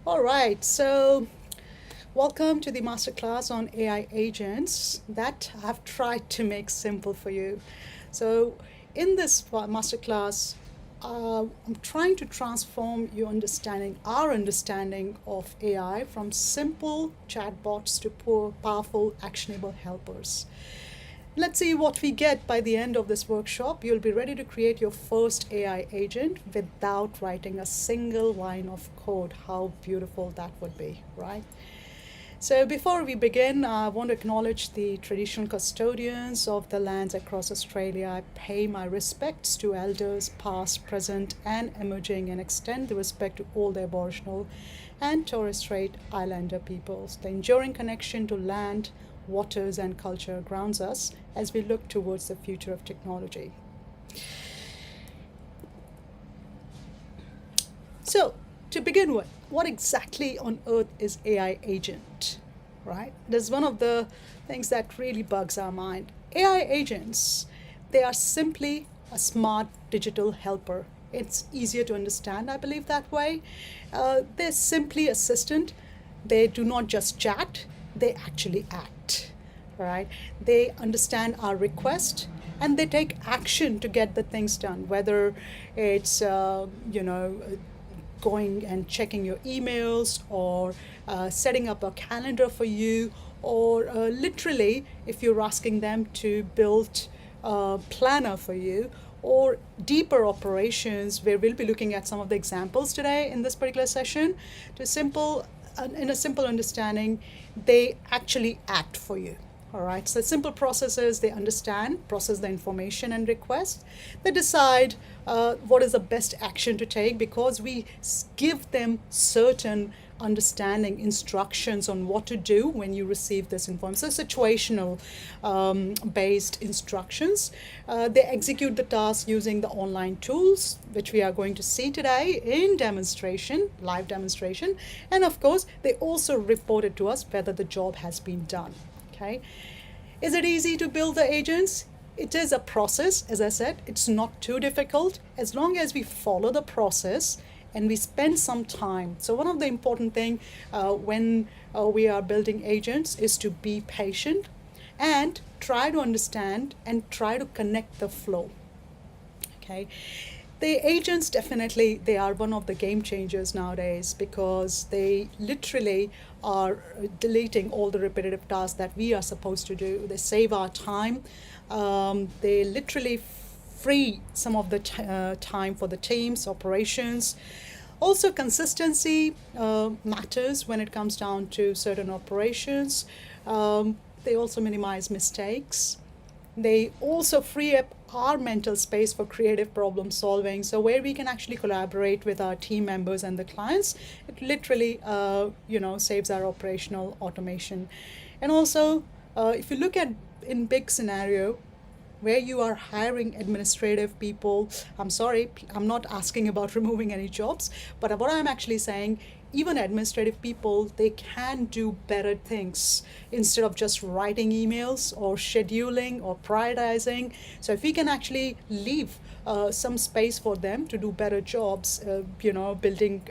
All right, so welcome to the masterclass on AI agents that I've tried to make simple for you. So, in this masterclass, I'm trying to transform our understanding of AI from simple chatbots to powerful, actionable helpers. Let's see what we get by the end of this workshop. You'll be ready to create your first AI agent without writing a single line of code. How beautiful that would be, right? So, before we begin, I want to acknowledge the traditional custodians of the lands across Australia. I pay my respects to elders, past, present, and emerging, and extend the respect to all the Aboriginal and Torres Strait Islander peoples. The enduring connection to land, waters, and culture grounds us as we look towards the future of technology. So, to begin with, what exactly on earth is AI agent? Right? This is one of the things that really bugs our mind. AI agents, they are simply a smart digital helper. It's easier to understand, I believe, that way. They're simply assistant. They do not just chat, they actually act. Right? They understand our request and they take action to get the things done, whether it's going and checking your emails or setting up a calendar for you, or literally, if you're asking them to build a planner for you, or deeper operations, where we'll be looking at some of the examples today in this particular session, in a simple understanding, they actually act for you. All right, so simple processes, they understand, process the information and request. They decide what is the best action to take because we give them certain understanding instructions on what to do when you receive this information. So situational based instructions. They execute the task using the online tools, which we are going to see today in demonstration, live demonstration. And of course, they also report it to us whether the job has been done. Okay. Is it easy to build the agents? It is a process, as I said. It's not too difficult as long as we follow the process and we spend some time. So one of the important thing when we are building agents is to be patient and try to understand and try to connect the flow. Okay. The agents, definitely, they are one of the game changers nowadays because they literally are deleting all the repetitive tasks that we are supposed to do. They save our time. They literally free some of the time for the teams, operations. Also, consistency matters when it comes down to certain operations. They also minimize mistakes. They also free up our mental space for creative problem solving. So where we can actually collaborate with our team members and the clients, it literally, saves our operational automation. And also, if you look at in big scenario, where you are hiring administrative people, I'm sorry, I'm not asking about removing any jobs, but what I'm actually saying, even administrative people, they can do better things instead of just writing emails or scheduling or prioritizing. So if we can actually leave some space for them to do better jobs, building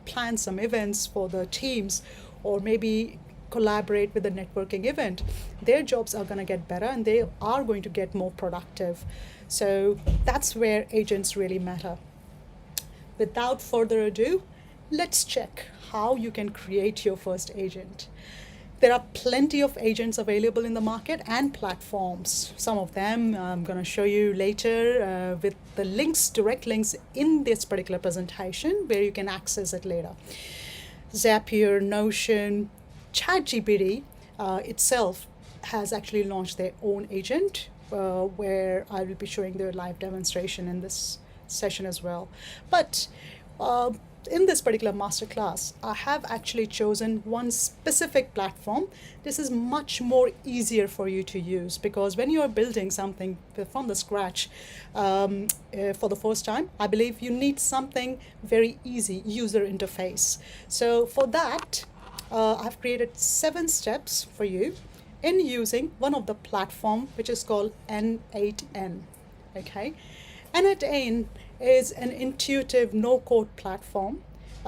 plan some events for the teams, or maybe collaborate with a networking event, their jobs are going to get better and they are going to get more productive. So that's where agents really matter. Without further ado, let's check how you can create your first agent. There are plenty of agents available in the market and platforms. Some of them I'm going to show you later with the links, direct links in this particular presentation where you can access it later. Zapier, Notion, ChatGPT itself has actually launched their own agent where I will be showing their live demonstration in this session as well. But in this particular masterclass, I have actually chosen one specific platform. This is much more easier for you to use because when you are building something from the scratch for the first time, I believe you need something very easy user interface. So for that, I've created 7 steps for you in using one of the platform which is called N8N. Okay, N8N is an intuitive no-code platform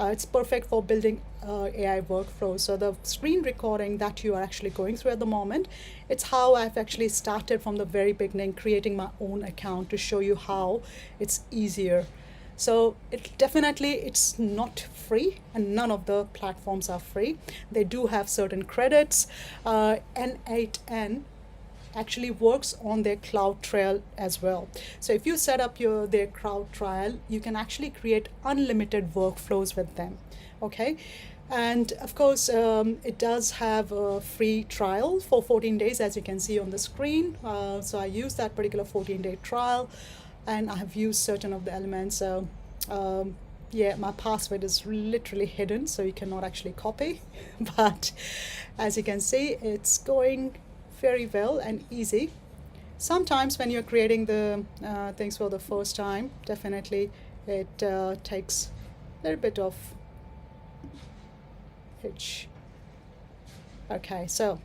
It's perfect for building AI workflows. So the screen recording that you are actually going through at the moment, it's how I've actually started from the very beginning, creating my own account to show you how it's easier. So it's not free, and none of the platforms are free. They do have certain credits. N8N actually works on their cloud trial as well. So if you set up their cloud trial, you can actually create unlimited workflows with them. Okay. And of course, it does have a free trial for 14 days, as you can see on the screen. So I use that particular 14-day trial, and I have used certain of the elements. So yeah, my password is literally hidden, so you cannot actually copy. But as you can see, it's going very well and easy. Sometimes when you're creating the things for the first time, definitely it takes a little bit of hitch. Okay, so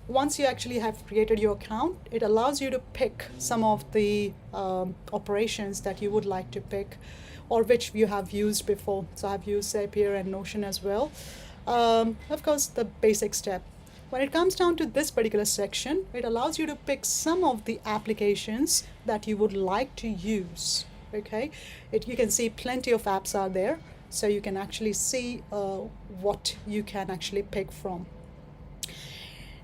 once you actually have created your account, it allows you to pick some of the operations that you would like to pick, or which you have used before. So I've used Zapier and Notion as well. Of course, the basic step. When it comes down to this particular section, it allows you to pick some of the applications that you would like to use. Okay, you can see plenty of apps are there, so you can actually see what you can actually pick from.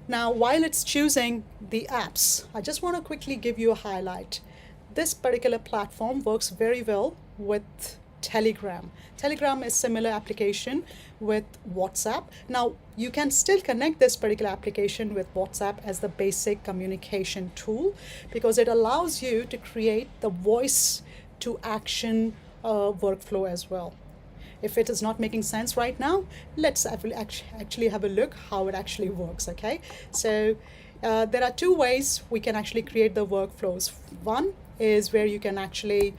Now, while it's choosing the apps, I just want to quickly give you a highlight. This particular platform works very well with Telegram. Telegram is similar application with WhatsApp. Now, you can still connect this particular application with WhatsApp as the basic communication tool, because it allows you to create the voice to action workflow as well. If it is not making sense right now, let's actually have a look how it actually works. Okay, so there are two ways we can actually create the workflows. One is where you can actually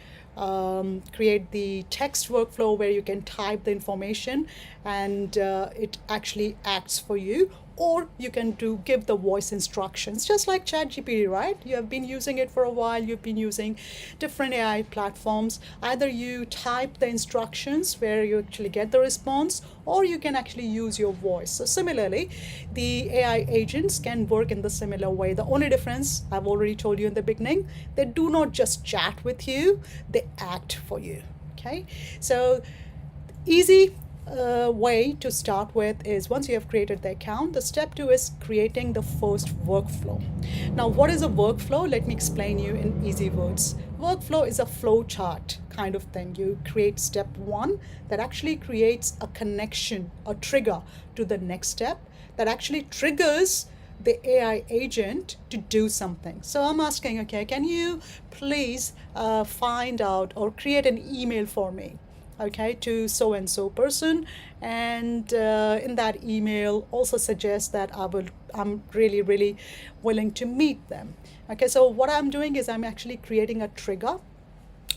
create the text workflow where you can type the information and it actually acts for you, or you can give the voice instructions, just like ChatGPT, right? You have been using it for a while, you've been using different AI platforms. Either you type the instructions where you actually get the response, or you can actually use your voice. So similarly, the AI agents can work in the similar way. The only difference, I've already told you in the beginning, they do not just chat with you, they act for you. Okay, so easy way to start with is, once you have created the account, the step 2 is creating the first workflow. Now, what is a workflow? Let me explain you in easy words. Workflow is a flow chart kind of thing. You create step 1 that actually creates a connection, a trigger to the next step that actually triggers the AI agent to do something. So I'm asking, okay, can you please find out or create an email for me? Okay, to so and so person, and in that email also suggest that I'm really willing to meet them. Okay, so what I'm doing is I'm actually creating a trigger.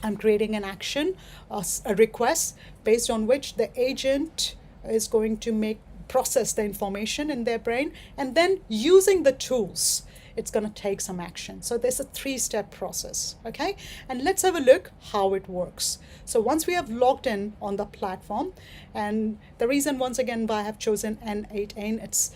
I'm creating an action, a request based on which the agent is going to process the information in their brain, and then using the tools, it's going to take some action. So there's a 3-step process. Okay, and let's have a look how it works. So once we have logged in on the platform, and the reason once again why I have chosen N8N, its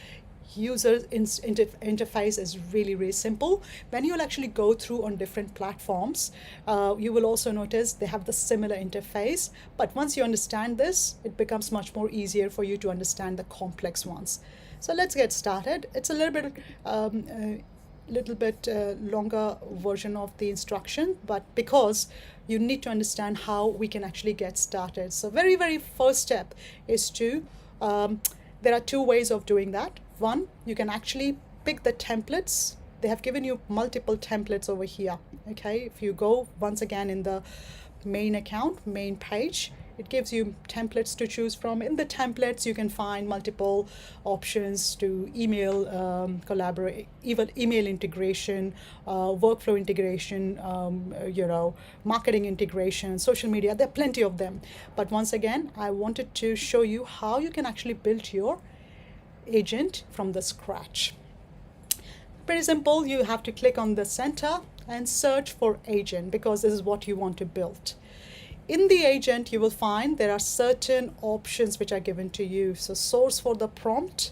user interface is really simple. When you'll actually go through on different platforms, you will also notice they have the similar interface, but once you understand this, it becomes much more easier for you to understand the complex ones. So let's get started. It's a little bit longer version of the instruction, but because you need to understand how we can actually get started. So very first step is there are 2 ways of doing that. One, you can actually pick the templates. They have given you multiple templates over here. Okay, if you go once again in the main account, main page, it gives you templates to choose from. In the templates, you can find multiple options to email, collaborate, even email integration, workflow integration, marketing integration, social media. There are plenty of them. But once again, I wanted to show you how you can actually build your agent from the scratch. Pretty simple. You have to click on the center and search for agent, because this is what you want to build. in the agent, you will find there are certain options which are given to you. So source for the prompt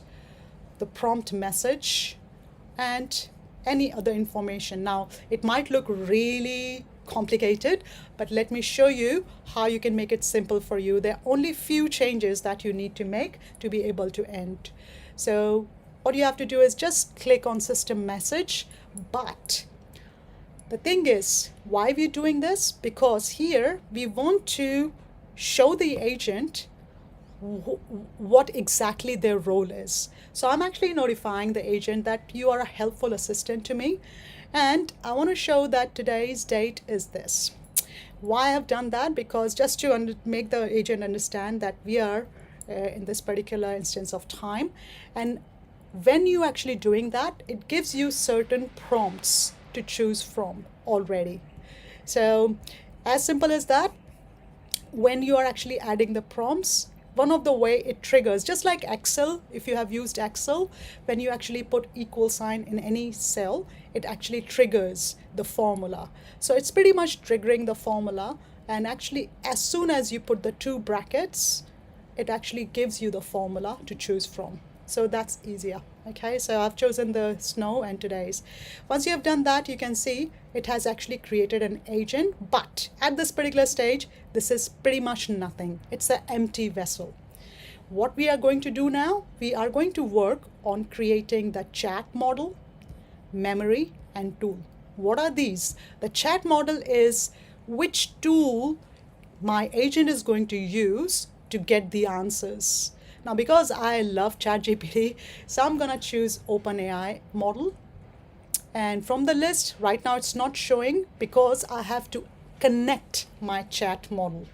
message, and any other information. Now, it might look really complicated, but let me show you how you can make it simple for you. There are only few changes that you need to make to be able to end. So what you have to do is just click on system message. But the thing is, why we're doing this? Because here we want to show the agent what exactly their role is. So I'm actually notifying the agent that you are a helpful assistant to me, and I want to show that today's date is this. Why I've done that? Because just to make the agent understand that we are in this particular instance of time, and when you actually doing that, it gives you certain prompts to choose from already. So as simple as that, when you are actually adding the prompts, one of the way it triggers, just like Excel, if you have used Excel, when you actually put equal sign in any cell, it actually triggers the formula. So it's pretty much triggering the formula, and actually as soon as you put the two brackets, it actually gives you the formula to choose from. So that's easier. Okay, so I've chosen the snow and today's. Once you have done that, you can see it has actually created an agent, but at this particular stage, this is pretty much nothing. It's an empty vessel. What we are going to do now, we are going to work on creating the chat model, memory, and tool. What are these? The chat model is which tool my agent is going to use to get the answers. Now, because I love ChatGPT, so I'm gonna choose OpenAI model. And from the list, right now it's not showing because I have to connect my chat model.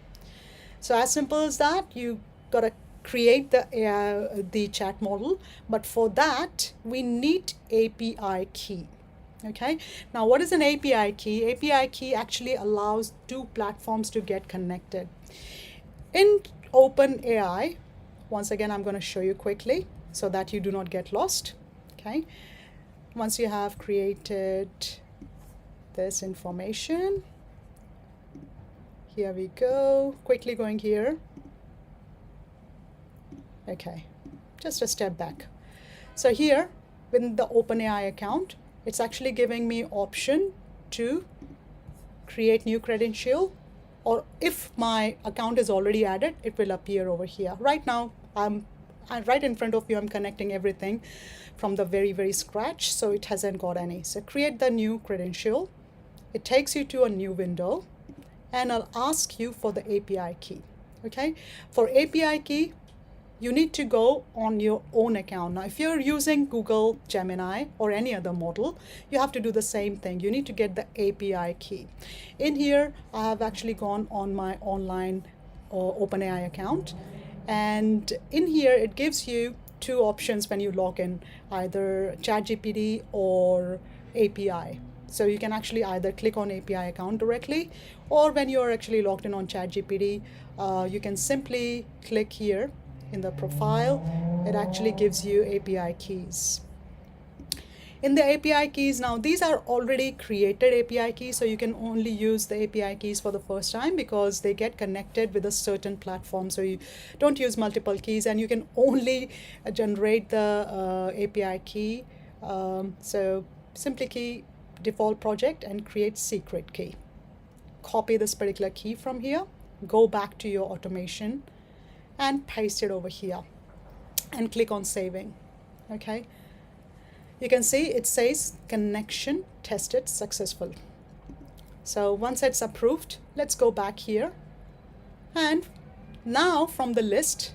So as simple as that, you gotta create the chat model, but for that, we need API key. Okay, now what is an API key? API key actually allows two platforms to get connected. In OpenAI, once again, I'm going to show you quickly so that you do not get lost. Okay, once you have created this information, here we go, quickly going here. Okay, just a step back. So here, within the OpenAI account, it's actually giving me option to create new credential, or if my account is already added, it will appear over here. Right now, I'm right in front of you, I'm connecting everything from the very scratch, so it hasn't got any. So create the new credential. It takes you to a new window, and I'll ask you for the API key. Okay, for API key, you need to go on your own account. Now, if you're using Google Gemini or any other model, you have to do the same thing. You need to get the API key. In here, I have actually gone on my online OpenAI account. And in here, it gives you two options when you log in, either ChatGPT or API. So you can actually either click on API account directly, or when you're actually logged in on ChatGPT, you can simply click here in the profile. It actually gives you API keys. In the API keys, now these are already created API keys, so you can only use the API keys for the first time because they get connected with a certain platform. So you don't use multiple keys, and you can only generate the API key. So simply key default project and create secret key. Copy this particular key from here, go back to your automation and paste it over here and click on saving. Okay, you can see it says connection tested successful. So once it's approved, let's go back here, and now from the list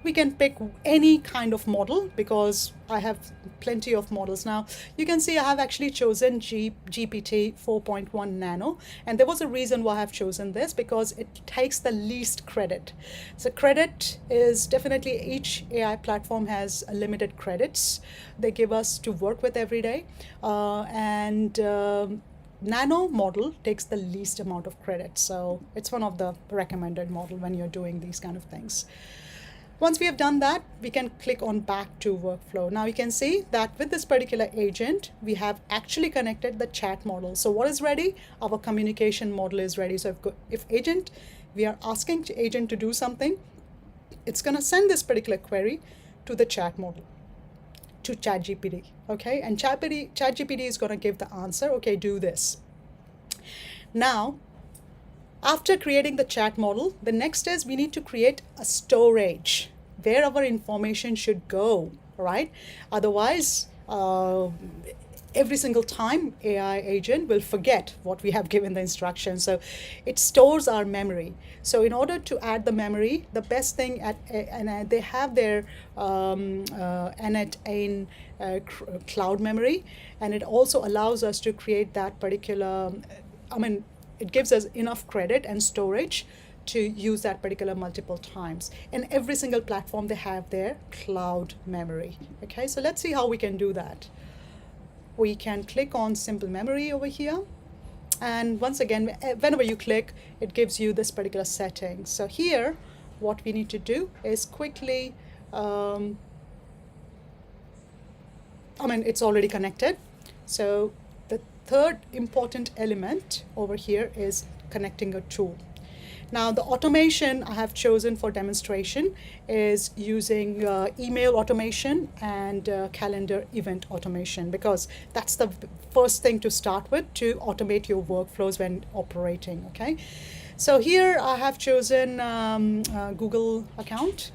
we can pick any kind of model because I have plenty of models. Now you can see I have actually chosen GPT 4.1 Nano, and there was a reason why I have chosen this, because it takes the least credit. So credit is definitely, each AI platform has limited credits they give us to work with every day, and Nano model takes the least amount of credit, so it's one of the recommended model when you're doing these kind of things. Once we have done that, we can click on back to workflow. Now you can see that with this particular agent, we have actually connected the chat model. So what is ready? Our communication model is ready. So if agent, we are asking agent to do something, it's going to send this particular query to the chat model, to ChatGPT, okay? And ChatGPT is going to give the answer, okay, do this. Now, after creating the chat model, the next is we need to create a storage where our information should go, right? Otherwise, every single time AI agent will forget what we have given the instruction. So it stores our memory. So in order to add the memory, the best thing and they have their n8n cloud memory, and it also allows us to create that particular, it gives us enough credit and storage to use that particular multiple times. And every single platform, they have their cloud memory. Okay, so let's see how we can do that. We can click on simple memory over here. And once again, whenever you click, it gives you this particular setting. So here, what we need to do is quickly, it's already connected. So the third important element over here is connecting a tool. Now the automation I have chosen for demonstration is using email automation and calendar event automation, because that's the first thing to start with to automate your workflows when operating, okay? So here I have chosen Google account.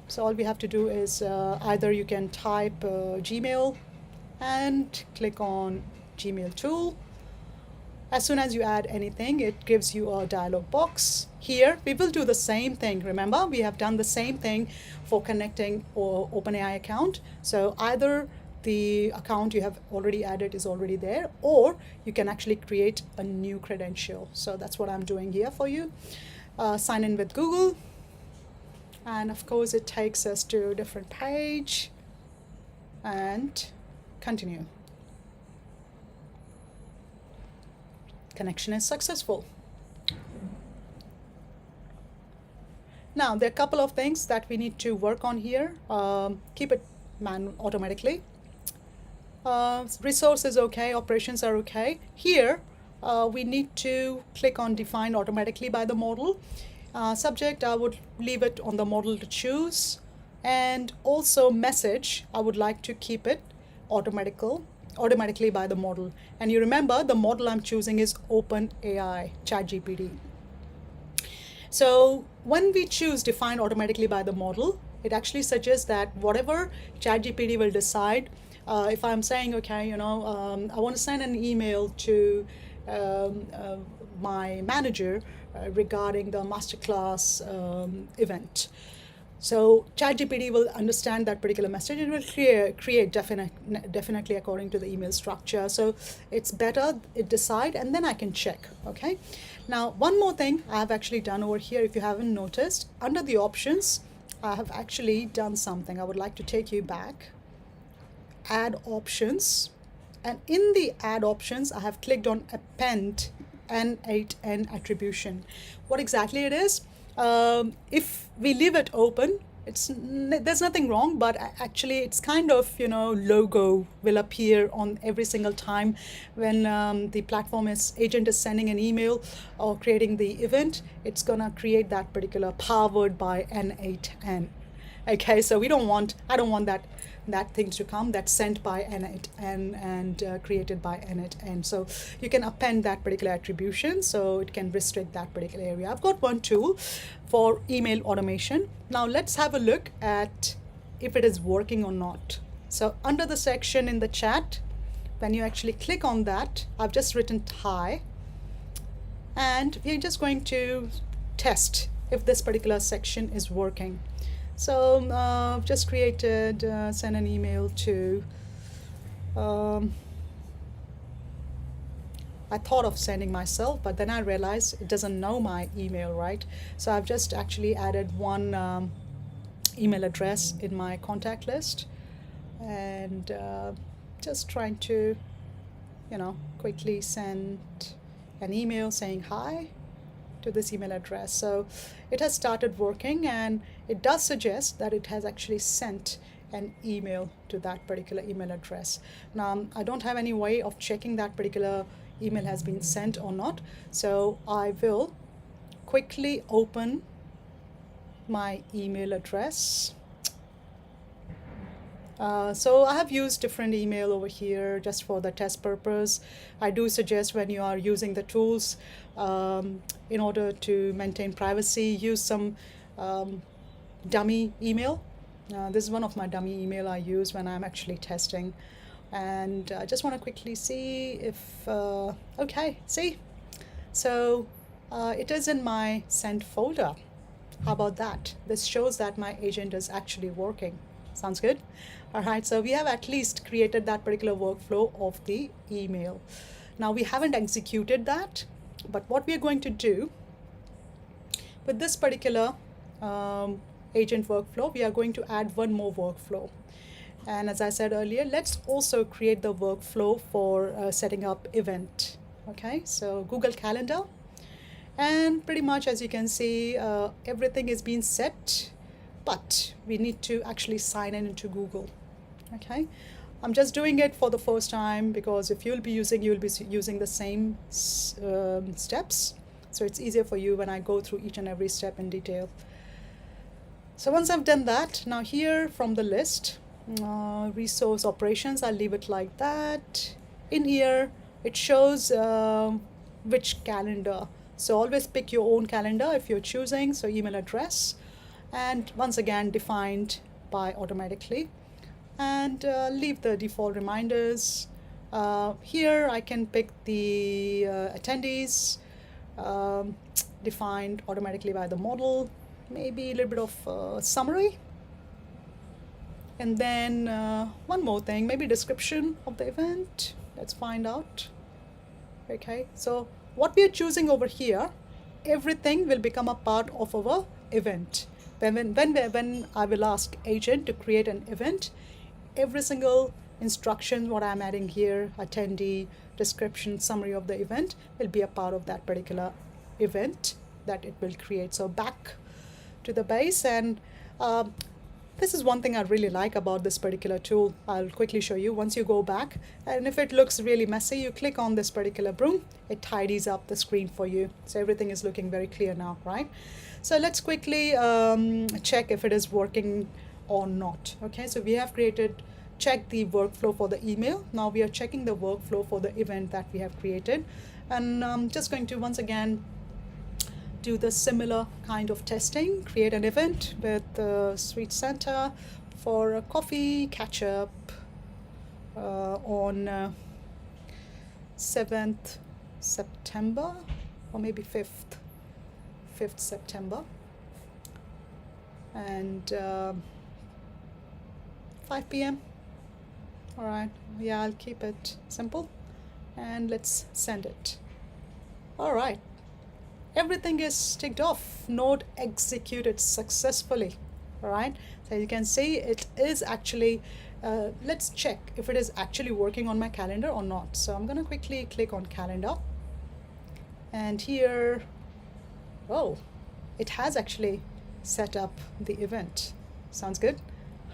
So all we have to do is either you can type Gmail and click on Gmail tool. As soon as you add anything, it gives you a dialog box. Here, we will do the same thing. Remember, we have done the same thing for connecting or OpenAI account. So either the account you have already added is already there, or you can actually create a new credential. So that's what I'm doing here for you. Sign in with Google. And of course, it takes us to a different page. And continue. Connection is successful. Now, there are a couple of things that we need to work on here. Keep it automatically. Resource is okay, operations are okay. Here, we need to click on define automatically by the model. Subject, I would leave it on the model to choose. And also message, I would like to keep it automatically by the model. And you remember the model I'm choosing is OpenAI ChatGPT. So when we choose define automatically by the model, it actually suggests that whatever ChatGPT will decide, if I'm saying, okay, I want to send an email to my manager regarding the MasterClass event. So ChatGPT will understand that particular message and will create definitely according to the email structure. So it's better it decide, and then I can check, okay? Now, one more thing I have actually done over here, if you haven't noticed, under the options, I have actually done something. I would like to take you back. Add options. And in the add options, I have clicked on append N8N attribution. What exactly it is? If we leave it open, there's nothing wrong, but actually it's kind of, logo will appear on every single time when the platform agent is sending an email or creating the event. It's gonna create that particular powered by N8N. Okay, so I don't want that thing to come, that's sent by N8N and created by N8N. So you can append that particular attribution, so it can restrict that particular area. I've got one tool for email automation. Now let's have a look at if it is working or not. So under the section in the chat, when you actually click on that, I've just written hi, and we're just going to test if this particular section is working. So I've just created, send an email to, I thought of sending myself, but then I realized it doesn't know my email, right? So I've just actually added one email address in my contact list, and just trying to, quickly send an email saying hi to this email address. So it has started working, and it does suggest that it has actually sent an email to that particular email address. Now, I don't have any way of checking that particular email has been sent or not, so I will quickly open my email address. So I have used different email over here just for the test purpose. I do suggest when you are using the tools, in order to maintain privacy, use some dummy email. This is one of my dummy email I use when I'm actually testing. And I just want to quickly see if, okay, see? So it is in my sent folder. How about that? This shows that my agent is actually working. Sounds good? All right, so we have at least created that particular workflow of the email. Now, we haven't executed that, but what we are going to do with this particular agent workflow, we are going to add one more workflow. And as I said earlier, let's also create the workflow for setting up event. Okay, so Google Calendar. And pretty much, as you can see, everything is being set, but we need to actually sign in into Google. Okay, I'm just doing it for the first time because if you'll be using the same steps. So it's easier for you when I go through each and every step in detail. So once I've done that, now here from the list, resource operations, I'll leave it like that. In here, it shows which calendar. So always pick your own calendar if you're choosing. So email address, and once again defined by automatically, and leave the default reminders. Here I can pick the attendees, defined automatically by the model, maybe a little bit of summary, and then one more thing, maybe description of the event. Let's find out. Okay, so what we are choosing over here, everything will become a part of our event. When I will ask agent to create an event, every single instruction what I'm adding here, attendee, description, summary of the event, will be a part of that particular event that it will create. So back to the base, and this is one thing I really like about this particular tool. I'll quickly show you. Once you go back, and if it looks really messy, you click on this particular broom, it tidies up the screen for you. So everything is looking very clear now, right? So let's quickly check if it is working or not. Okay, so we have checked the workflow for the email. Now we are checking the workflow for the event that we have created. And I'm just going to once again do the similar kind of testing, create an event with the Sweet Santa for a coffee catch-up on 7th September, or maybe 5th September, and 5 p.m. All right, yeah, I'll keep it simple, and let's send it. All right, everything is ticked off. Node executed successfully. All right, so you can see it is actually, let's check if it is actually working on my calendar or not. So I'm gonna quickly click on calendar, and here, oh, it has actually set up the event. Sounds good.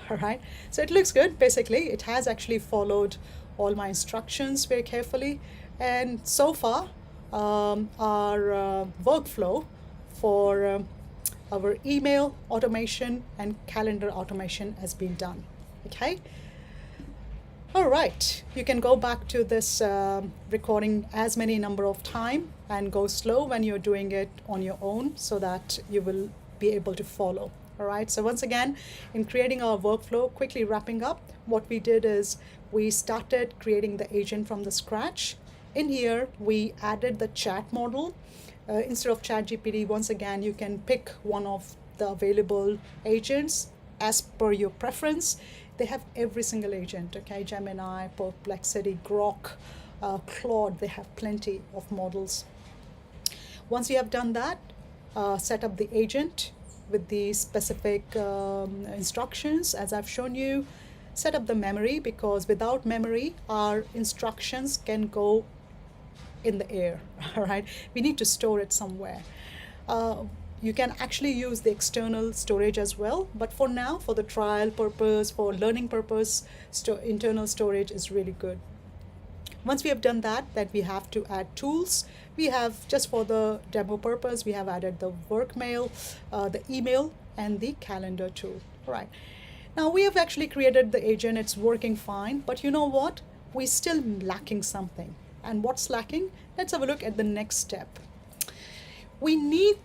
All right, so it looks good. Basically, it has actually followed all my instructions very carefully, and so far our workflow for our email automation and calendar automation has been done. Okay, all right, you can go back to this recording as many number of time and go slow when you're doing it on your own so that you will be able to follow. All right, so once again, in creating our workflow, quickly wrapping up, what we did is we started creating the agent from the scratch. In here, we added the chat model. Instead of ChatGPT, once again, you can pick one of the available agents as per your preference. They have every single agent, okay? Gemini, Perplexity, Grok, Claude, they have plenty of models. Once you have done that, set up the agent with the specific instructions as I've shown you. Set up the memory, because without memory, our instructions can go in the air. All right, we need to store it somewhere. You can actually use the external storage as well, but for now, for the trial purpose, for learning purpose, internal storage is really good. Once we have done that, then we have to add tools. We have, just for the demo purpose, we have added the work mail, the email, and the calendar tool. All right. Now we have actually created the agent. It's working fine, but you know what? We're still lacking something. And what's lacking? Let's have a look at the next step. We need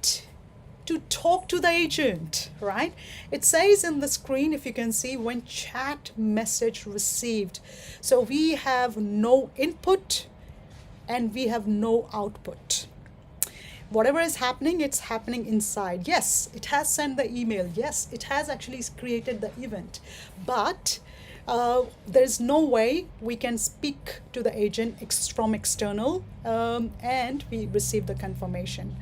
to talk to the agent, right? It says in the screen, if you can see, when chat message received. So we have no input and we have no output. Whatever is happening, it's happening inside. Yes, it has sent the email. Yes, it has actually created the event, but there's no way we can speak to the agent from external, and we receive the confirmation.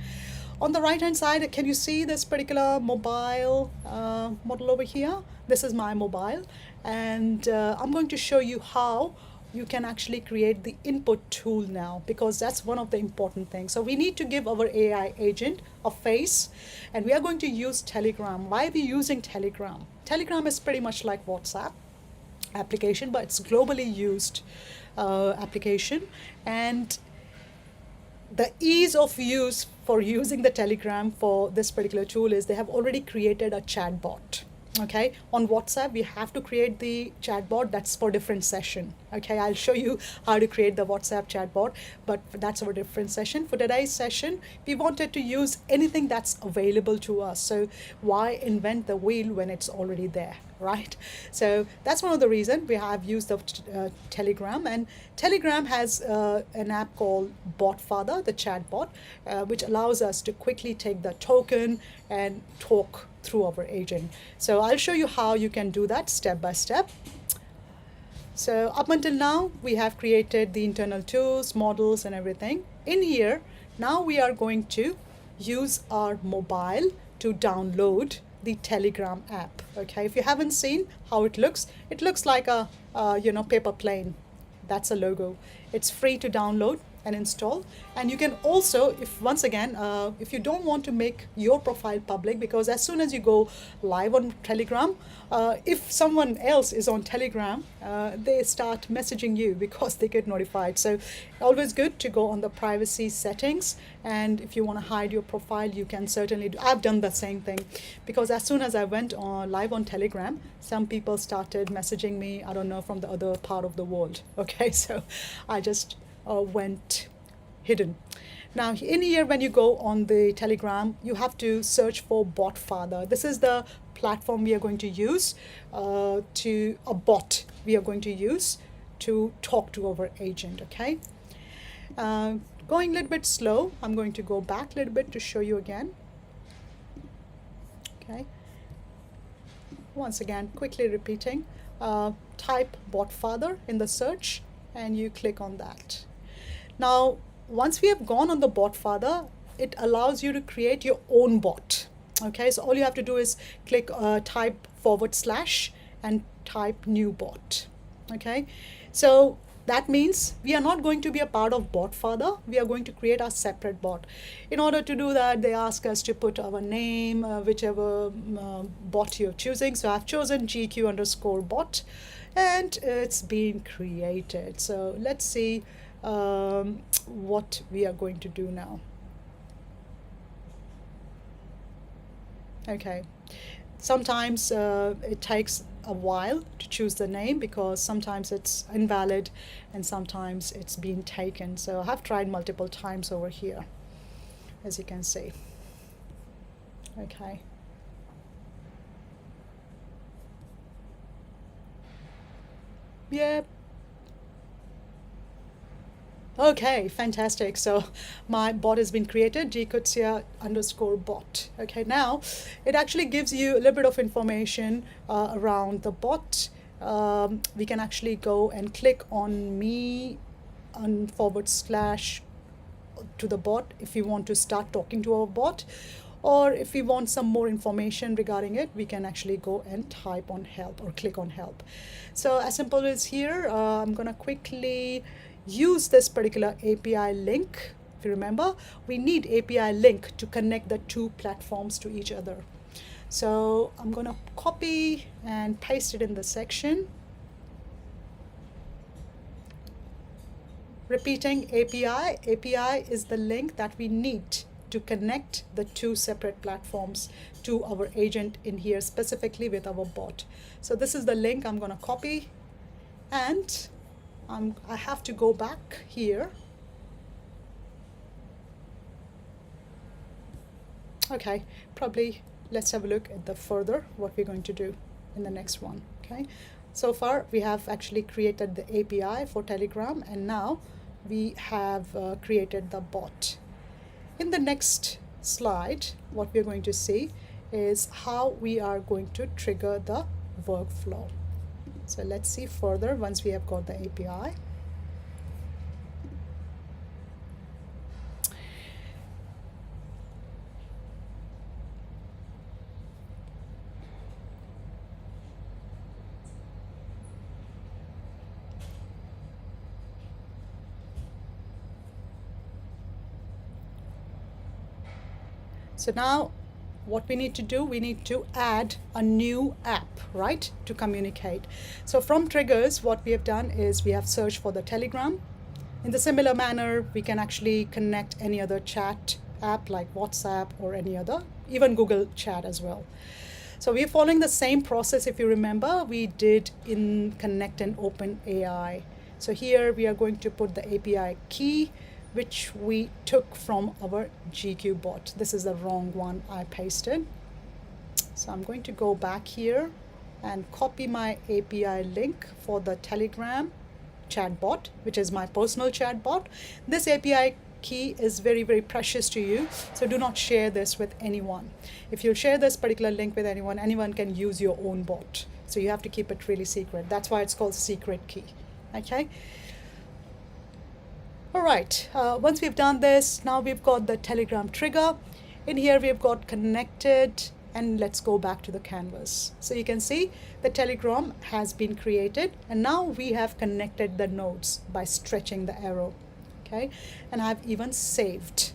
On the right hand side, can you see this particular mobile model over here? This is my mobile, and I'm going to show you how you can actually create the input tool now, because that's one of the important things. So we need to give our AI agent a face, and we are going to use Telegram. Why are we using Telegram? Telegram is pretty much like WhatsApp application, but it's globally used application, and the ease of use for using the Telegram for this particular tool is they have already created a chatbot. Okay, on WhatsApp we have to create the chatbot. That's for different session. Okay, I'll show you how to create the WhatsApp chatbot, but that's our different session. For today's session, we wanted to use anything that's available to us. So why invent the wheel when it's already there, right? So that's one of the reasons we have used the Telegram, and Telegram has an app called BotFather, the chatbot, which allows us to quickly take the token and talk through our agent. So I'll show you how you can do that step by step. So up until now, we have created the internal tools, models, and everything. In here, now we are going to use our mobile to download the Telegram app. Okay, if you haven't seen how it looks like a paper plane. That's a logo. It's free to download and install, and you can also, if you don't want to make your profile public, because as soon as you go live on Telegram, if someone else is on Telegram, they start messaging you because they get notified. So always good to go on the privacy settings, and if you want to hide your profile, you can certainly do. I've done the same thing, because as soon as I went on live on Telegram, some people started messaging me, I don't know, from the other part of the world. Okay, so I just went hidden. Now in here, when you go on the Telegram, you have to search for BotFather. This is the platform we are going to use to a bot we are going to use to talk to our agent. Okay, going a little bit slow. I'm going to go back a little bit to show you again. Okay, once again, quickly repeating, type BotFather in the search and you click on that. Now, once we have gone on the BotFather, it allows you to create your own bot. Okay, so all you have to do is click type / and type new bot. Okay, so that means we are not going to be a part of BotFather. We are going to create our separate bot. In order to do that, they ask us to put our name, whichever bot you're choosing. So I've chosen GQ_bot, and it's been created. So let's see what we are going to do now. Okay, sometimes it takes a while to choose the name, because sometimes it's invalid and sometimes it's been taken. So I have tried multiple times over here, as you can see. Okay. Yep. Okay, fantastic. So my bot has been created, GKutsia_bot. Okay, now it actually gives you a little bit of information around the bot. We can actually go and click on me on / to the bot if we want to start talking to our bot, or if we want some more information regarding it, we can actually go and type on help or click on help. So as simple as here, I'm gonna quickly use this particular API link If you remember, we need API link to connect the two platforms to each other. So I'm going to copy and paste it in the section. Repeating API. API is the link that we need to connect the two separate platforms to our agent in here, specifically with our bot. So this is the link I'm going to copy, and I have to go back here. Okay, probably let's have a look at the further what we're going to do in the next one. Okay, so far we have actually created the API for Telegram, and now we have created the bot. In the next slide, what we're going to see is how we are going to trigger the workflow. So let's see further once we have got the API. So now what we need to do, we need to add a new app, right, to communicate. So from triggers, what we have done is we have searched for the Telegram. In the similar manner, we can actually connect any other chat app like WhatsApp or any other, even Google Chat as well. So we're following the same process, if you remember, we did in Connect and Open AI. So here we are going to put the API key, which we took from our GQ bot. This is the wrong one I pasted. So I'm going to go back here and copy my API link for the Telegram chatbot, which is my personal chatbot. This API key is very, very precious to you, so do not share this with anyone. If you share this particular link with anyone, anyone can use your own bot. So you have to keep it really secret. That's why it's called secret key. Okay. All right, once we've done this, now we've got the Telegram trigger. In here we've got connected, and let's go back to the canvas. So you can see the Telegram has been created, and now we have connected the nodes by stretching the arrow, okay? And I've even saved.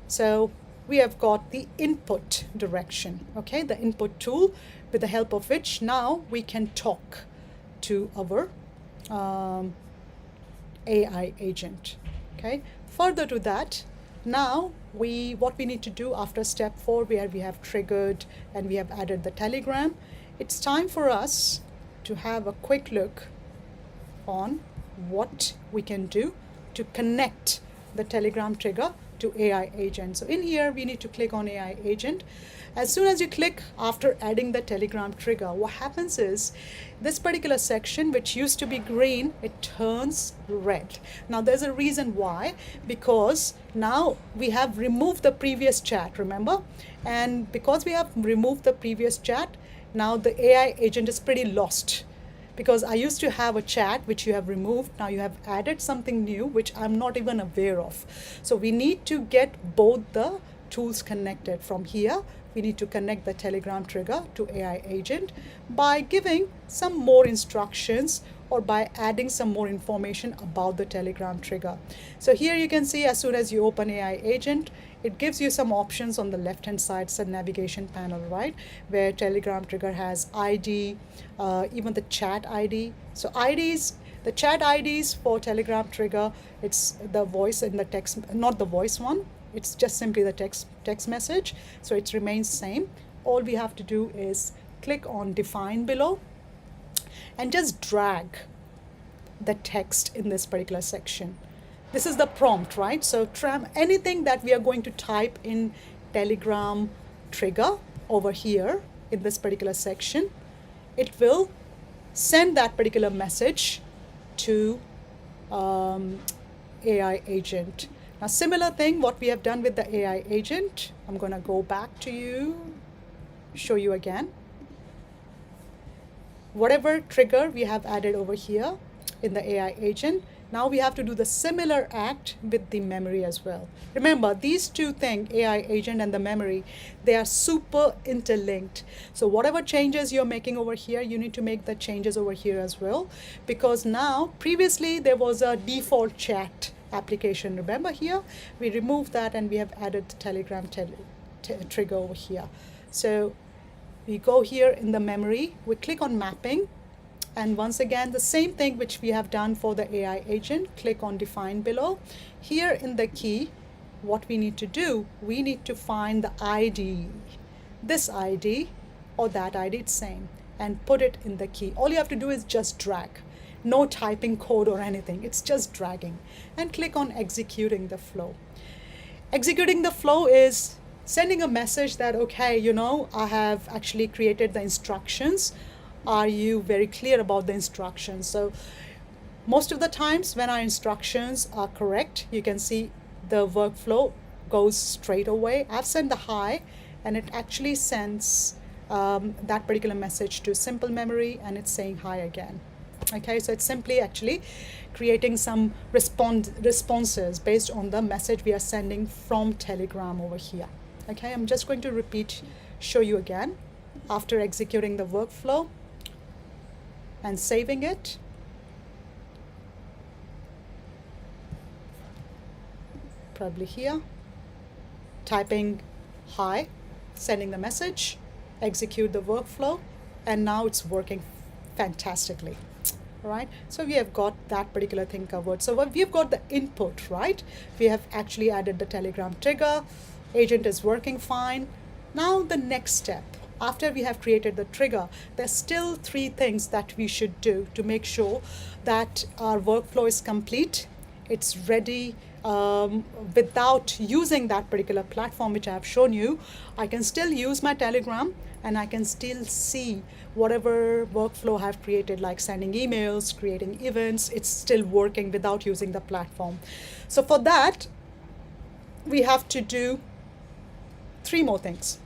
So we have got the input direction, okay? The input tool with the help of which now we can talk to our AI agent. Okay. Further to that, now what we need to do after step 4, where we have triggered and we have added the Telegram, it's time for us to have a quick look on what we can do to connect the Telegram trigger to AI agent. So in here we need to click on AI agent. As soon as you click after adding the Telegram trigger, what happens is this particular section, which used to be green, it turns red. Now there's a reason why, because now we have removed the previous chat, remember? And because we have removed the previous chat, now the AI agent is pretty lost. Because I used to have a chat which you have removed, now you have added something new which I'm not even aware of. So we need to get both the tools connected. From here we need to connect the Telegram trigger to AI agent by giving some more instructions or by adding some more information about the Telegram trigger. So here you can see, as soon as you open AI agent, it gives you some options on the left hand side. It's a navigation panel, right, where Telegram trigger has ID, even the chat ID. So IDs, the chat IDs for Telegram trigger, it's the voice and the text, not the voice one, it's just simply the text message, so it remains same. All we have to do is click on define below and just drag the text in this particular section. This is the prompt, right? So anything that we are going to type in Telegram trigger over here in this particular section, it will send that particular message to AI agent. Now similar thing what we have done with the AI agent, I'm going to go back to you, show you again. Whatever trigger we have added over here in the AI agent, now we have to do the similar act with the memory as well. Remember, these two things, AI agent and the memory, they are super interlinked. So whatever changes you're making over here, you need to make the changes over here as well, because now previously there was a default chat application. Remember here, we removed that and we have added the Telegram trigger over here. So we go here in the memory, we click on mapping, and once again the same thing which we have done for the AI agent, click on define below. Here in the key, what we need to do, we need to find the ID, this ID or that ID, it's same, and put it in the key. All you have to do is just drag. No typing code or anything, it's just dragging, and click on executing the flow. Executing the flow is sending a message that, okay, you know, I have actually created the instructions. Are you very clear about the instructions? So most of the times when our instructions are correct, you can see the workflow goes straight away. I've sent the hi, and it actually sends that particular message to simple memory, and it's saying hi again. Okay, so it's simply actually creating some responses based on the message we are sending from Telegram over here. Okay, I'm just going to show you again after executing the workflow and saving it. Probably here, typing hi, sending the message, execute the workflow, and now it's working fantastically. All right, so we have got that particular thing covered. So we've got the input, right? We have actually added the Telegram trigger, agent is working fine. Now the next step, after we have created the trigger, there's still 3 things that we should do to make sure that our workflow is complete, it's ready. Without using that particular platform which I have shown you, I can still use my Telegram and I can still see whatever workflow I have created, like sending emails, creating events, it's still working without using the platform. So for that, we have to do 3 more things.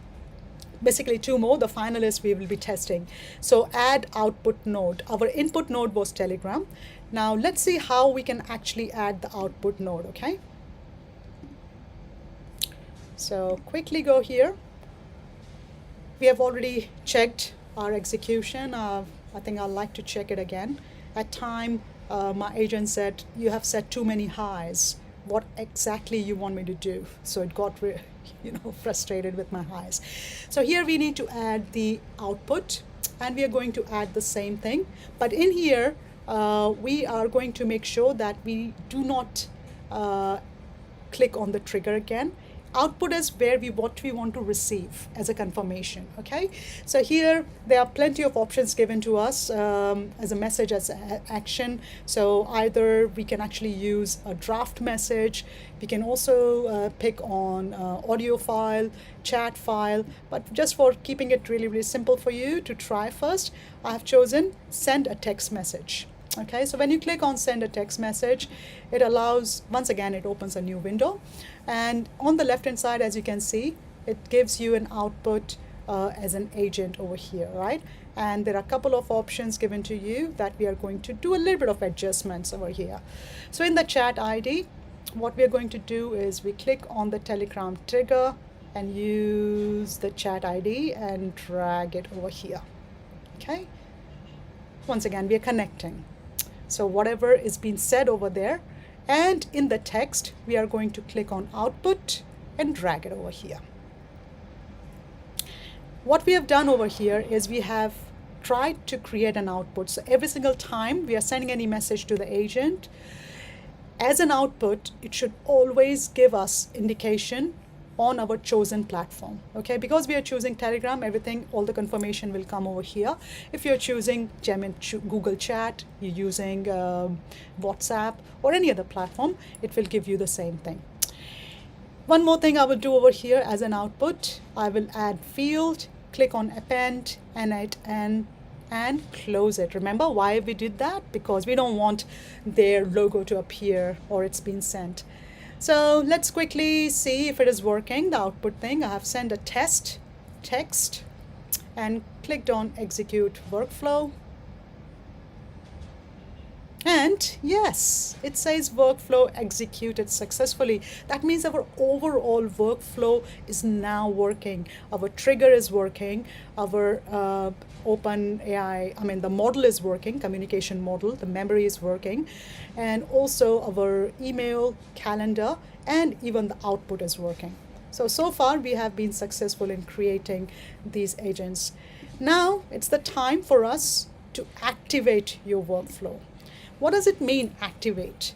Basically 2 more, the final is we will be testing. So add output node. Our input node was Telegram. Now let's see how we can actually add the output node, okay? So quickly go here. We have already checked our execution. I think I'd like to check it again. At time, my agent said, you have set too many highs. What exactly you want me to do? So it got frustrated with my highs. So here we need to add the output, and we are going to add the same thing. But in here, we are going to make sure that we do not click on the trigger again. Output is where what we want to receive as a confirmation. Okay, so here there are plenty of options given to us as a message, as an action. So either we can actually use a draft message, we can also pick on audio file, chat file, but just for keeping it really simple for you to try first, I have chosen send a text message. Okay, so when you click on send a text message, it allows, once again, it opens a new window, and on the left hand side, as you can see, it gives you an output as an agent over here, right? And there are a couple of options given to you that we are going to do a little bit of adjustments over here. So in the chat ID, what we are going to do is we click on the Telegram trigger and use the chat ID and drag it over here. Okay, once again, we are connecting. So whatever is being said over there, and in the text, we are going to click on output and drag it over here. What we have done over here is we have tried to create an output. So every single time we are sending any message to the agent, as an output, it should always give us indication on our chosen platform. Okay, because we are choosing Telegram, everything, all the confirmation will come over here. If you're choosing Google Chat, you're using WhatsApp or any other platform, it will give you the same thing. One more thing I will do over here as an output, I will add field, click on append, and close it. Remember why we did that? Because we don't want their logo to appear or it's been sent. So let's quickly see if it is working, the output thing. I have sent a test text and clicked on execute workflow. And yes, it says workflow executed successfully. That means our overall workflow is now working. Our trigger is working. Our open AI, I mean, the model is working, communication model, the memory is working. And also our email, calendar, and even the output is working. So far we have been successful in creating these agents. Now it's the time for us to activate your workflow. What does it mean, activate?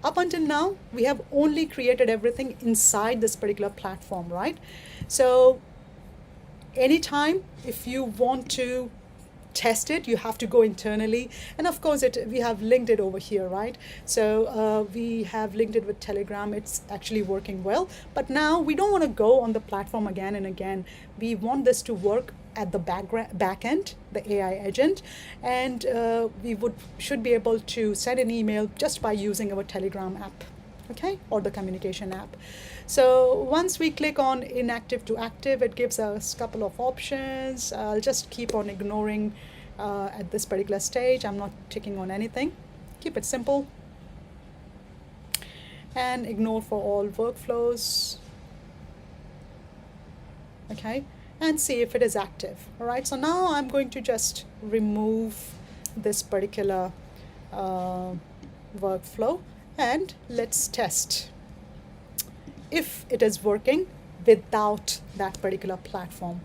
Up until now, we have only created everything inside this particular platform, right? So anytime if you want to test it, you have to go internally, and of course we have linked it over here, right? So we have linked it with Telegram. It's actually working well, but now we don't want to go on the platform again and again. We want this to work at the back end, the AI agent, and we should be able to send an email just by using our Telegram app, okay, or the communication app. So once we click on inactive to active, it gives us a couple of options. I'll just keep on ignoring at this particular stage. I'm not ticking on anything. Keep it simple and ignore for all workflows, okay, and see if it is active. All right, so now I'm going to just remove this particular workflow, and let's test if it is working without that particular platform.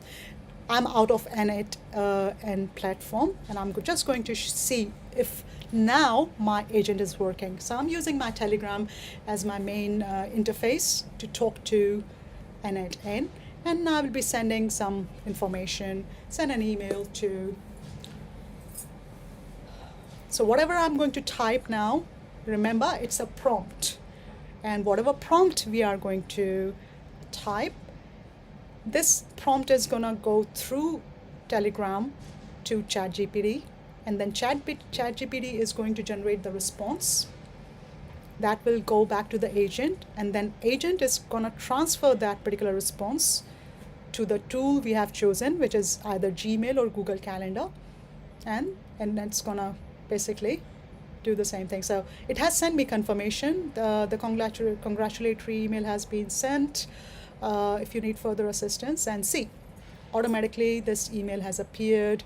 I'm out of N8 and platform, and I'm just going to see if now my agent is working. So I'm using my Telegram as my main interface to talk to N8N, and I will be sending some information, send an email to. So whatever I'm going to type now, remember it's a prompt. And whatever prompt we are going to type, this prompt is going to go through Telegram to ChatGPT, and then ChatGPT is going to generate the response. That will go back to the agent, and then agent is going to transfer that particular response to the tool we have chosen, which is either Gmail or Google Calendar, and that's going to basically do the same thing. So it has sent me confirmation. The congratulatory email has been sent. If you need further assistance, and see, automatically this email has appeared.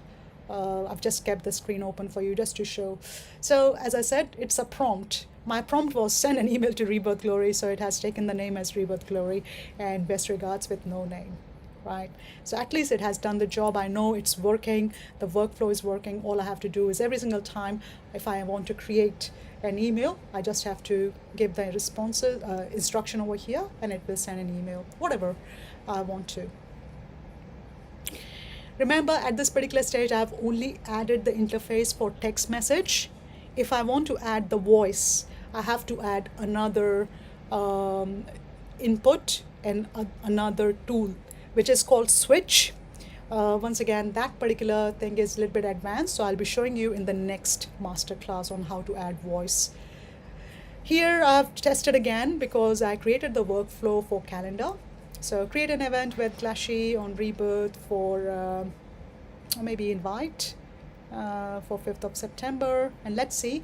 I've just kept the screen open for you just to show. So as I said, it's a prompt. My prompt was send an email to Rebirth Glory, so it has taken the name as Rebirth Glory, and best regards with no name. Right? So at least it has done the job. I know it's working. The workflow is working. All I have to do is every single time if I want to create an email, I just have to give the responses instruction over here, and it will send an email, whatever I want to. Remember, at this particular stage, I have only added the interface for text message. If I want to add the voice, I have to add another input and another tool, which is called switch. Once again, that particular thing is a little bit advanced, so I'll be showing you in the next masterclass on how to add voice. Here I've tested again because I created the workflow for calendar. So create an event with Clashy on Rebirth for maybe invite for 5th of September, and let's see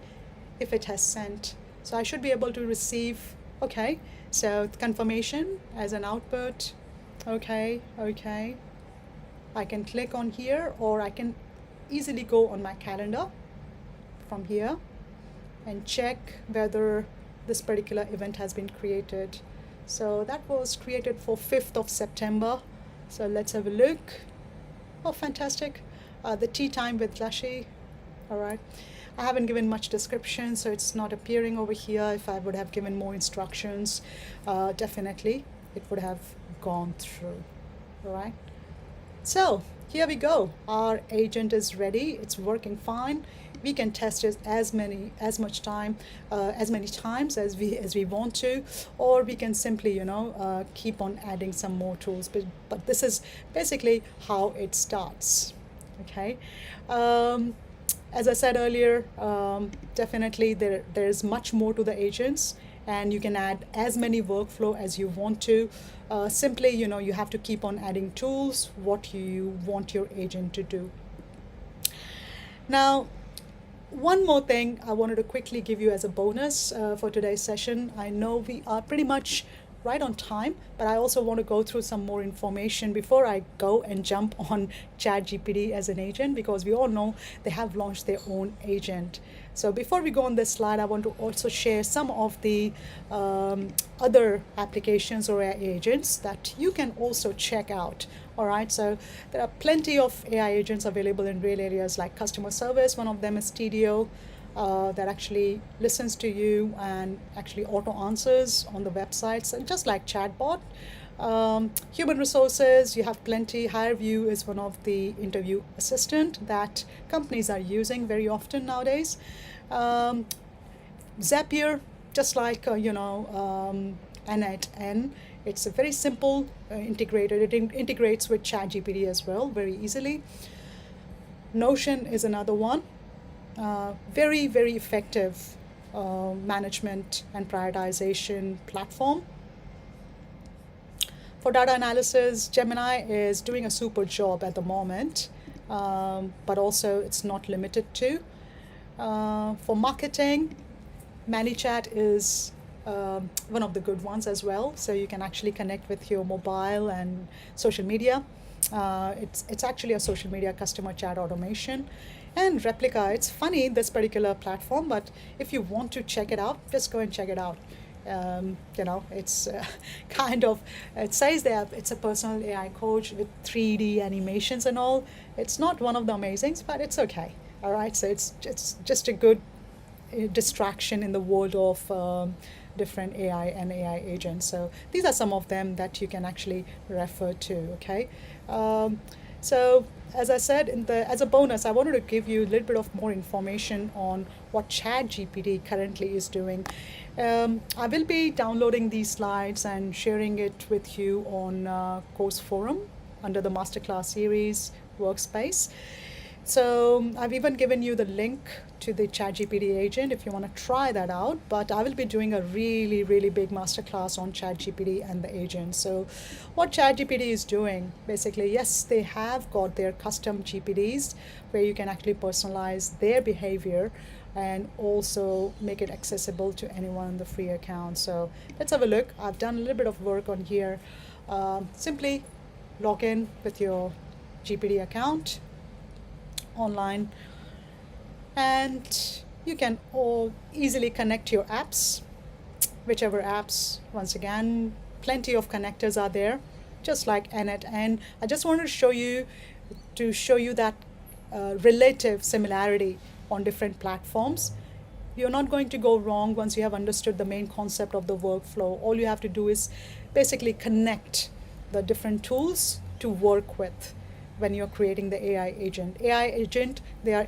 if it has sent. So I should be able to receive, okay, so confirmation as an output. Okay. I can click on here, or I can easily go on my calendar from here and check whether this particular event has been created. So that was created for 5th of September. So let's have a look. Oh, fantastic. The tea time with Lashy. All right. I haven't given much description, so it's not appearing over here. If I would have given more instructions, definitely it would have gone through. All right. So here we go. Our agent is ready. It's working fine. We can test it as many times as we want to, or we can simply keep on adding some more tools. But this is basically how it starts. Okay. As I said earlier, definitely there's much more to the agents, and you can add as many workflow as you want to. Simply, you have to keep on adding tools, what you want your agent to do. Now, One more thing I wanted to quickly give you as a bonus for today's session. I know we are pretty much right on time, but I also want to go through some more information before I go and jump on ChatGPT as an agent, because we all know they have launched their own agent. So before we go on this slide, I want to also share some of the other applications or AI agents that you can also check out. All right, so there are plenty of AI agents available in real areas like customer service. One of them is Studio, that actually listens to you and actually auto answers on the websites, and just like chatbot. Human resources, you have plenty. HireVue is one of the interview assistant that companies are using very often nowadays. Um, Zapier, just like N8N, it's a very simple integrated. It integrates with ChatGPT as well very easily. Notion is another one. Very, very effective management and prioritization platform. For data analysis, Gemini is doing a super job at the moment, but also it's not limited to. For marketing, ManyChat is one of the good ones as well. So you can actually connect with your mobile and social media. It's actually a social media customer chat automation. And Replica, it's funny, this particular platform, but if you want to check it out, just go and check it out. It's kind of, it says that it's a personal AI coach with 3D animations and all. It's not one of the amazings, but it's okay. All right, so it's just a good distraction in the world of different AI and AI agents. So these are some of them that you can actually refer to. Okay, so as I said, as a bonus, I wanted to give you a little bit of more information on what ChatGPT currently is doing. I will be downloading these slides and sharing it with you on Course Forum under the Masterclass series workspace. So I've even given you the link to the ChatGPT agent if you want to try that out. But I will be doing a really, really big masterclass on ChatGPT and the agent. So what ChatGPT is doing, basically, yes, they have got their custom GPTs where you can actually personalize their behavior and also make it accessible to anyone in the free account. So let's have a look. I've done a little bit of work on here. Simply log in with your GPT account online, and you can all easily connect your apps, whichever apps. Once again, plenty of connectors are there, just like N8N. I just wanted to show you that relative similarity on different platforms. You're not going to go wrong once you have understood the main concept of the workflow. All you have to do is basically connect the different tools to work with when you're creating the AI agent. AI agent, they are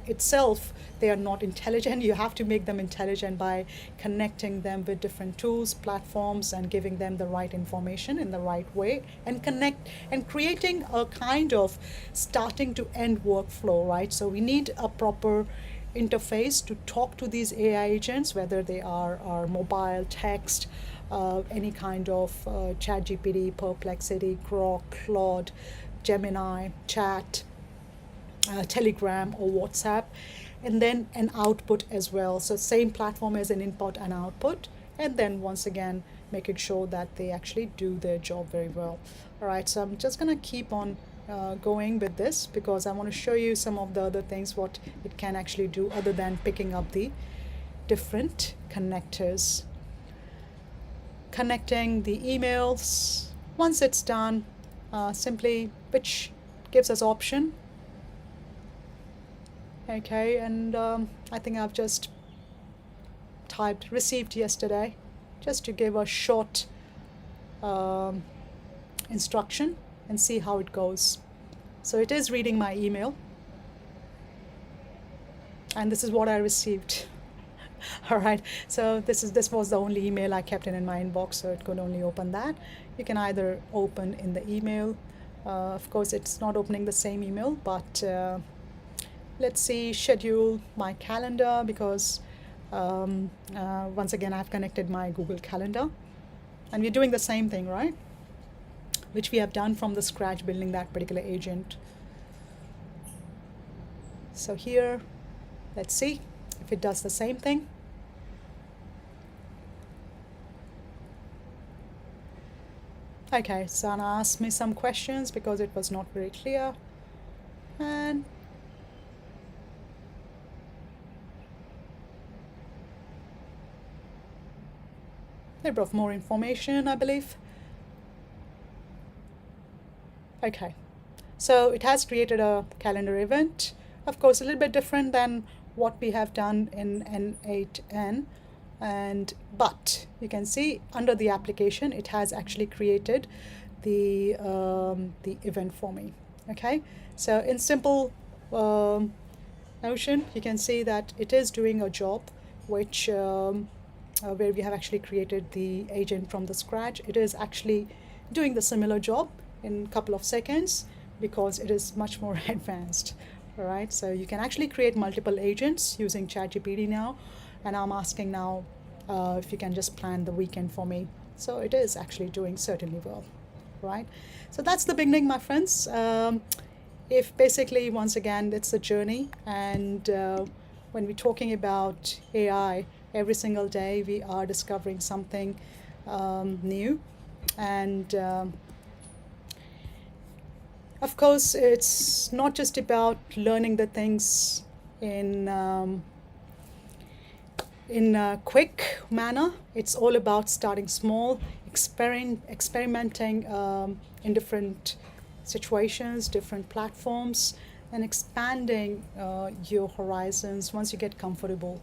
not intelligent. You have to make them intelligent by connecting them with different tools, platforms, and giving them the right information in the right way, and creating a kind of starting to end workflow, right? So we need a proper interface to talk to these AI agents, whether they are mobile, text, any kind of ChatGPT, Perplexity, Grok, Claude, Gemini, Chat, Telegram, or WhatsApp, and then an output as well. So same platform as an input and output, and then once again making sure that they actually do their job very well. All right, so I'm just gonna keep on going with this because I want to show you some of the other things what it can actually do other than picking up the different connectors. Connecting the emails. Once it's done, simply, which gives us option. Okay, and I think I've just typed received yesterday just to give a short instruction and see how it goes. So it is reading my email, and this is what I received. All right, so this was the only email I kept in my inbox, so it could only open that. You can either open in the email. Of course, it's not opening the same email, but let's see, schedule my calendar, because once again I've connected my Google Calendar, and we're doing the same thing, right? Which we have done from the scratch, building that particular agent. So here, let's see. if it does the same thing. Okay, so now ask me some questions because it was not very clear. And they brought more information, I believe. Okay, so it has created a calendar event. Of course, a little bit different than what we have done in N8N. And but you can see under the application, it has actually created the event for me. Okay, so in simple Notion, you can see that it is doing a job which where we have actually created the agent from the scratch. It is actually doing the similar job in a couple of seconds because it is much more advanced. All right, so you can actually create multiple agents using ChatGPT now, and I'm asking now if you can just plan the weekend for me. So it is actually doing certainly well, right? So that's the beginning, my friends. If basically, once again, it's a journey, and when we're talking about AI, every single day we are discovering something new, and of course, it's not just about learning the things in a quick manner. It's all about starting small, experimenting in different situations, different platforms, and expanding your horizons once you get comfortable.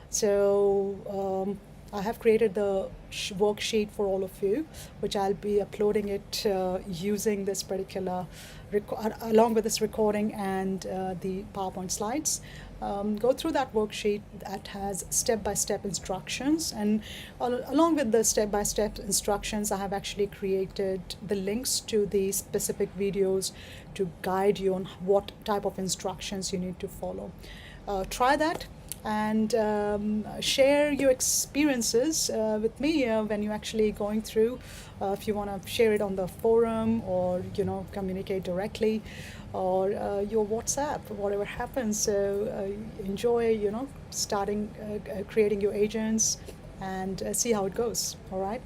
So I have created the worksheet for all of you, which I'll be uploading it using this particular, along with this recording and the PowerPoint slides. Go through that worksheet that has step-by-step instructions, and along with the step-by-step instructions, I have actually created the links to the specific videos to guide you on what type of instructions you need to follow. Try that and share your experiences with me when you're actually going through. If you want to share it on the forum, or communicate directly, or your WhatsApp, whatever happens. So enjoy, starting creating your agents, and see how it goes. All right.